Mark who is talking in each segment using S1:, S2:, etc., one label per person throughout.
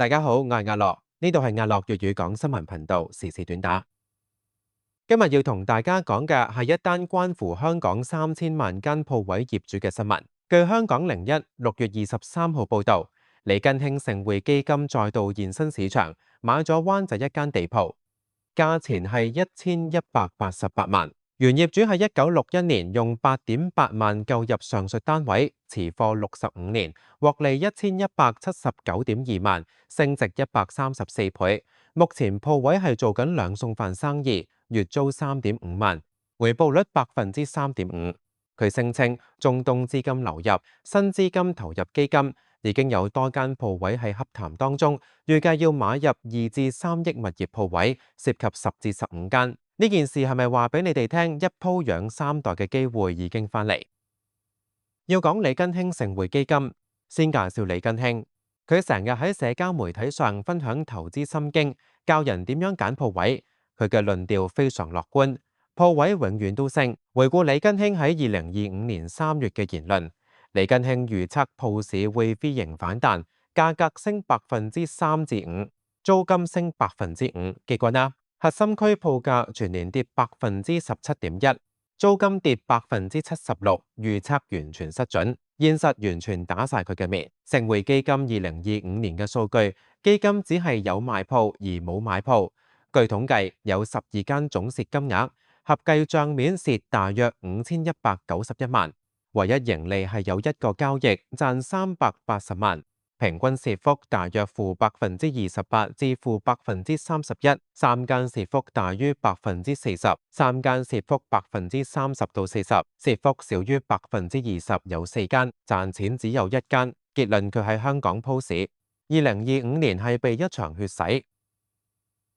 S1: 大家好，我係阿樂，呢度係阿樂粵語講新聞頻道時事短打。今日要同大家講嘅係一單關乎香港3000萬間鋪位業主嘅新聞。據香港01 6月23號報導，李根興盛匯基金再度現身市場，買咗灣仔一間地鋪，價錢係1188萬。原業主喺1961年用8.8萬購入上述單位，持貨65年，獲利1179.2萬，升值134倍。目前鋪位係做緊兩餸飯生意，月租3.5萬，回報率3.5%。佢聲稱中東資金流入，新資金投入基金，已經有多間鋪位喺洽談當中，預計要買入2至3億物業鋪位，涉及10至15間。呢件事係咪話俾你哋聽，一鋪養3代嘅機會已經返嚟？要講李根興盛匯基金，先介紹李根興。佢成日喺社交媒體上分享投資心經，教人點樣揀鋪位。佢嘅論調非常樂觀，鋪位永遠都升。回顧李根興喺2025年3月嘅言論，李根興預測鋪市會 V 型反彈，價格升3%至5%，租金升5%。結果呢？核心區鋪價全年跌17.1%，租金跌76%，預測完全失準，現實完全打晒佢嘅面。盛匯基金2025年嘅數據，基金只係有賣鋪而冇買鋪。據統計，有12間總蝕金額，合計帳面蝕大約5191萬，唯一盈利係有一個交易賺380萬。平均蝕幅大約負28%至負31%，三間蝕幅大於40%，三間蝕幅30%到40%，蝕幅少於20%有4間，賺錢只有1間。結論佢喺香港鋪市。2025年係被一場血洗。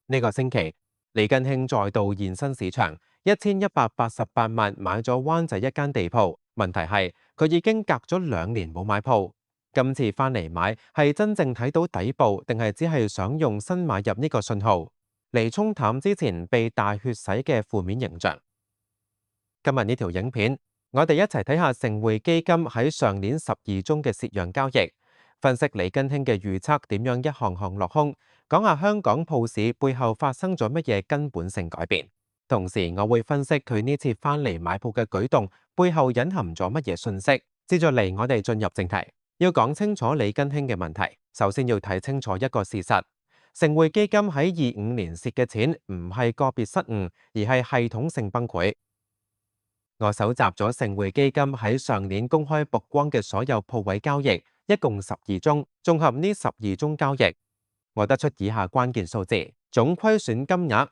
S1: 呢個星期，李根興再度現身市場，1188萬買咗灣仔一間地鋪。問題係佢已經隔咗2年冇買鋪。今次返嚟買係真正睇到底部，定係只係想用新買入呢個信號嚟沖淡之前被大血洗嘅負面形象？今日呢條影片，我哋一齊睇下盛匯基金喺上年12宗嘅蝕讓交易，分析李根興嘅預測點樣一項項落空，講下香港鋪市背後發生咗乜嘢根本性改變。同時，我會分析佢呢次返嚟買鋪嘅舉動背後隱含咗乜嘢訊息。接住嚟，我哋進入正題。要講清楚李根興嘅問題，首先要睇清楚一個事實：盛匯基金喺25年蝕嘅錢唔係個別失誤，而係系統性崩潰。我搜集咗盛匯基金喺上年公開曝光嘅所有鋪位交易，一共12宗。綜合呢12宗交易，我得出以下關鍵數字：總虧損金額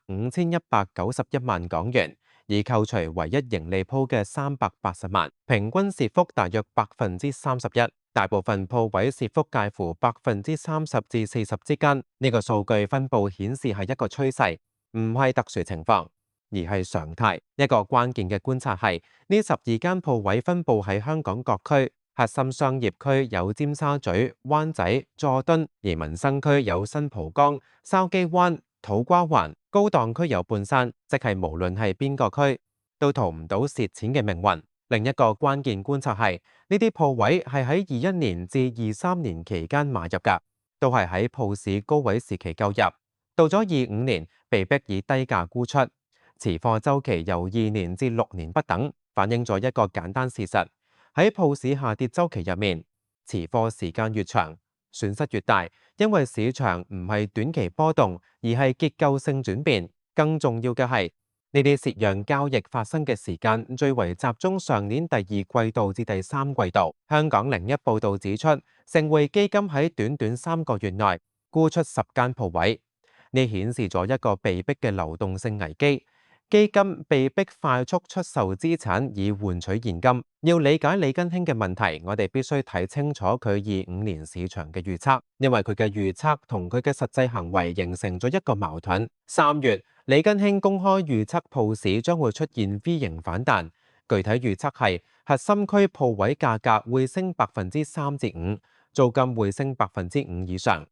S1: 5191萬港元，而扣除唯一盈利鋪嘅380萬，平均蝕幅大約31%。大部分鋪位蝕幅介乎30%至40%之間。呢個數據分佈顯示係一個趨勢，唔係特殊情況，而係常態。一個關鍵嘅觀察係呢12間鋪位分佈喺香港各區，核心商業區有尖沙咀、灣仔、佐敦，而民生區有新蒲崗、筲箕灣、土瓜灣，高檔區有半山，即係無論係邊個區，都逃唔到蝕錢嘅命運。另一個關鍵觀察係呢啲鋪位係喺21年至23年期間買入㗎，都係喺鋪市高位時期購入，到咗25年被逼以低價沽出，持貨週期由2年至6年不等，反映咗一個簡單事實：喺鋪市下跌週期入面，持貨時間越長，損失越大，因為市場唔係短期波動，而係結構性轉變。更重要嘅係，呢啲蝕讓交易發生嘅時間最為集中上年第2季度至第3季度。香港01報導指出，盛匯基金喺短短3個月內沽出10間鋪位，呢顯示咗一個被逼嘅流動性危機。基金被逼快速出售資產以換取現金。要理解李根興嘅問題，我哋必須睇清楚佢25年市場嘅預測，因為佢嘅預測同佢嘅實際行為形成咗一個矛盾。3月，李根興公開預測鋪市將會出現 V 型反彈，具體預測係核心區鋪位價格會升3%至5%，租金會升5%以上。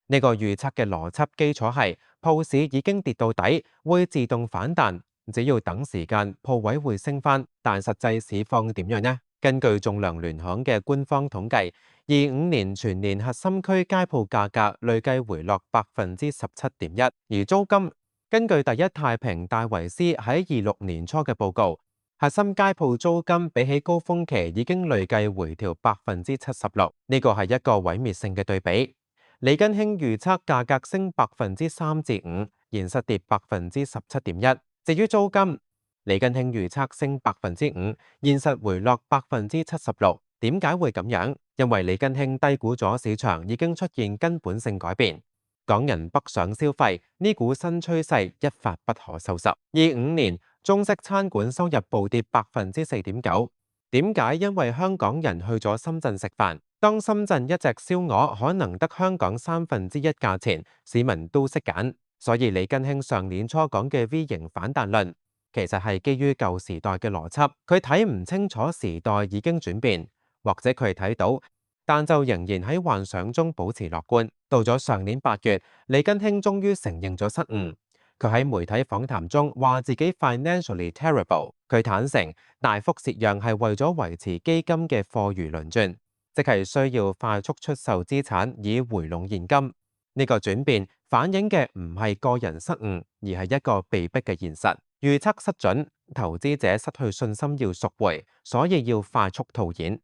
S1: 呢個預測嘅邏輯基礎係鋪市已經跌到底，會自動反彈，只要等時間，鋪位會升返。但實際市況點樣呢？根據仲量聯行嘅官方統計，25年全年核心區街鋪價格累計回落17.1%，而租金根據第一太平戴維斯喺26年初嘅報告，核心街鋪租金比起高峰期已經累計回調76%，呢個係一個毀滅性嘅對比。李根興預測價格升3%至5%，現實跌17.1%。至於租金，李根興預測升5%，現實回落76%。點解會咁樣？因為李根興低估咗市場已經出現根本性改變，港人北上消費呢股新趨勢一發不可收拾。25年中式餐館收入暴跌4.9%。點解？因為香港人去咗深圳食飯，當深圳一隻燒鵝可能得香港1/3價錢，市民都識揀。所以李根興上年初講嘅 V 型反彈論，其實係基於舊時代嘅邏輯，佢睇唔清楚時代已經轉變，或者佢睇到，但就仍然喺幻想中保持樂觀。到咗上年8月，李根興終於承認咗失誤。佢喺媒體訪談中話自己 financially terrible。佢坦承大幅蝕讓係為咗維持基金嘅貨如輪轉，即係需要快速出售資產以回籠現金。呢個轉變反映嘅唔係個人失誤，而係一個被逼嘅現實。預測失準，投資者失去信心要贖回，所以要快速套現。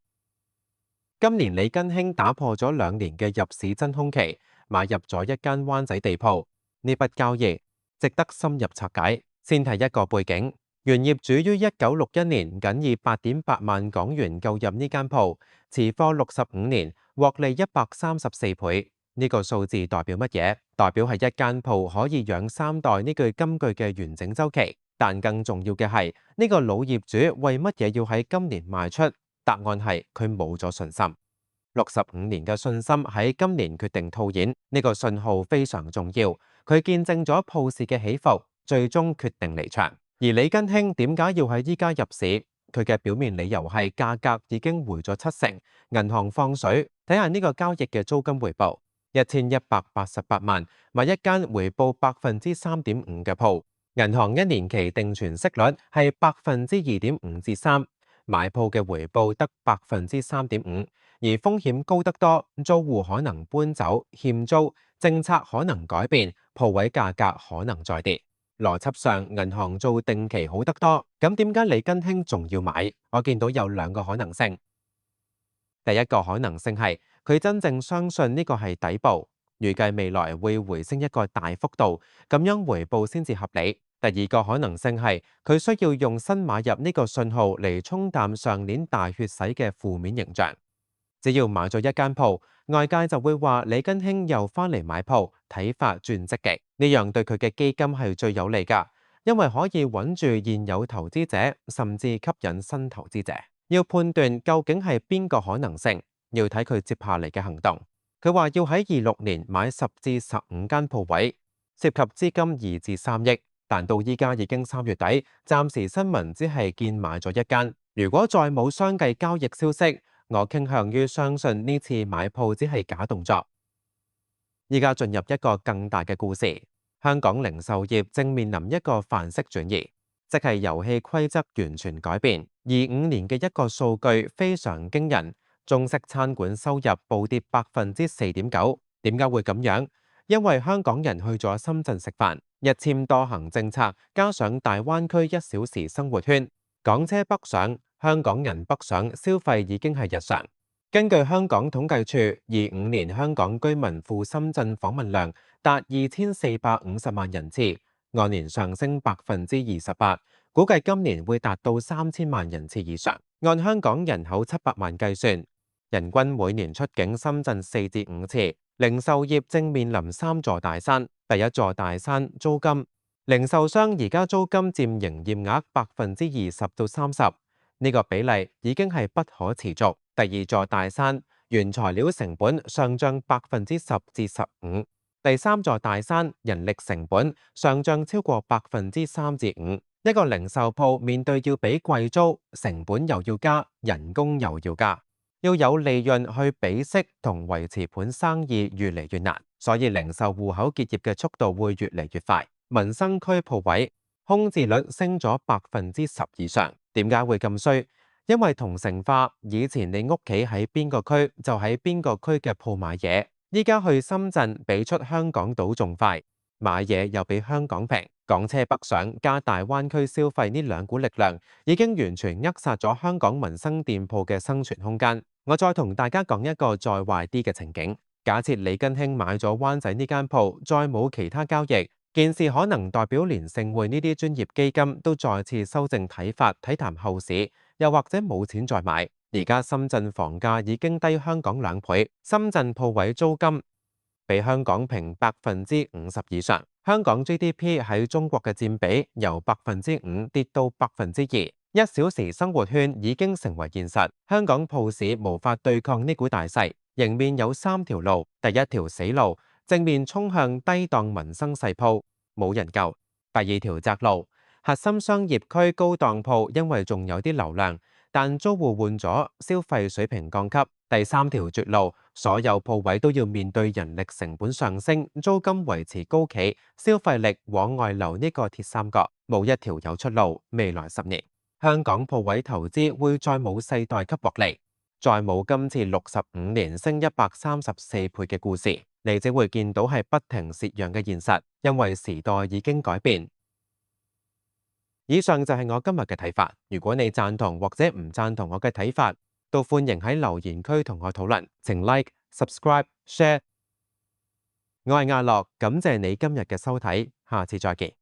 S1: 今年李根興打破咗2年嘅入市真空期，買入咗一間灣仔地鋪。呢筆交易值得深入拆解。先睇一個背景，原業主於1961年僅以8.8萬港元購入呢間鋪，持貨65年，獲利134倍。呢個數字代表乜嘢？代表係一間鋪可以養3代呢句金句嘅完整週期。但更重要嘅係，呢個老業主為乜嘢要喺今年賣出？答案係佢冇咗信心。65年嘅信心喺今年決定套現，呢個信號非常重要。佢見證咗鋪市嘅起伏，最終決定離場。而李根興點解要喺依家入市？佢嘅表面理由係價格已經回咗70%，銀行放水。睇下呢個交易嘅租金回報，1188萬，買一間回報3.5%嘅鋪。銀行1年期定存息率係2.5%至3%，買鋪嘅回報得3.5%，而風險高得多，租戶可能搬走、欠租，政策可能改變，鋪位價格可能再跌。邏輯上，銀行做定期好得多，咁點解李根興仲要買？我見到有2個可能性。第一個可能性係佢真正相信呢個係底部，預計未來會回升一個大幅度，咁樣回報先至合理。第二個可能性係佢需要用新買入呢個信號嚟沖淡上年大血洗嘅負面形象。只要買咗一間鋪，外界就會話李根興又返嚟買鋪，睇法轉積極。呢樣對佢嘅基金係最有利㗎，因為可以穩住現有投資者，甚至吸引新投資者。要判斷究竟係邊個可能性，要睇佢接下嚟嘅行動。佢話要喺26年買10至15間鋪位，涉及資金2至3億。但到依家已經3月底，暫時新聞只係見買咗一間。如果再冇相繼交易消息，我傾向於相信呢次買鋪只係假動作。依家進入一個更大嘅故事，香港零售業正面臨一個範式轉移，即係遊戲規則完全改變。25年嘅一個數據非常驚人，中式餐館收入暴跌4.9%。點解會咁樣？因為香港人去咗深圳食飯，一簽多行政策，加上大灣區1小時生活圈，港車北上，香港人北上消費已經係日常。根據香港統計處，25年香港居民赴深圳訪問量達2450萬人次，按年上升28%，估計今年會達到3000萬人次以上。按香港人口700萬計算，人均每年出境深圳4至5次。零售業正面臨3座大山，第一座大山租金，零售商而家租金佔營業額20%到30%，呢個比例已經係不可持續。第二座大山，原材料成本上漲10%至15%，第三座大山，人力成本上漲超過3%至5%。一個零售鋪面對要俾貴租，成本又要加，人工又要加。要有利潤去比息同維持盤生意越嚟越難，所以零售戶口結業嘅速度會越嚟越快。民生區鋪位空置率升咗10%以上，點解會咁衰？因為同城化，以前你屋企喺邊個區就喺邊個區嘅鋪買嘢，依家去深圳比出香港島仲快，買嘢又比香港平。港車北上加大灣區消費呢兩股力量，已經完全扼殺咗香港民生店鋪嘅生存空間。我再同大家講一個再壞啲嘅情景，假設李根興買咗灣仔呢間鋪，再冇其他交易，件事可能代表連盛匯呢啲專業基金都再次修正睇法，睇淡後市。又或者冇錢再買，而家深圳房價已經低香港2倍，深圳鋪位租金比香港平50%以上，香港 GDP 喺中國嘅佔比由5%跌到2%，1小時生活圈已經成為現實，香港鋪市無法對抗呢股大勢，迎面有3條路，第一條死路，正面衝向低檔民生細鋪，冇人救；第二條窄路，核心商業區高檔鋪因為仲有啲流量，但租戶換咗，消費水平降級。第三條絕路，所有鋪位都要面對人力成本上升、租金維持高企、消費力往外流呢個鐵三角，冇一條有出路。未來10年，香港鋪位投資會再冇世代級獲利，再冇今次65年升134倍嘅故事，你只會見到係不停蝕讓嘅現實，因為時代已經改變。以上就係我今日嘅睇法。如果你贊同或者唔贊同我嘅睇法，都歡迎喺留言區同我討論。請 like、subscribe、share。我係阿樂，感謝你今日嘅收睇，下次再見。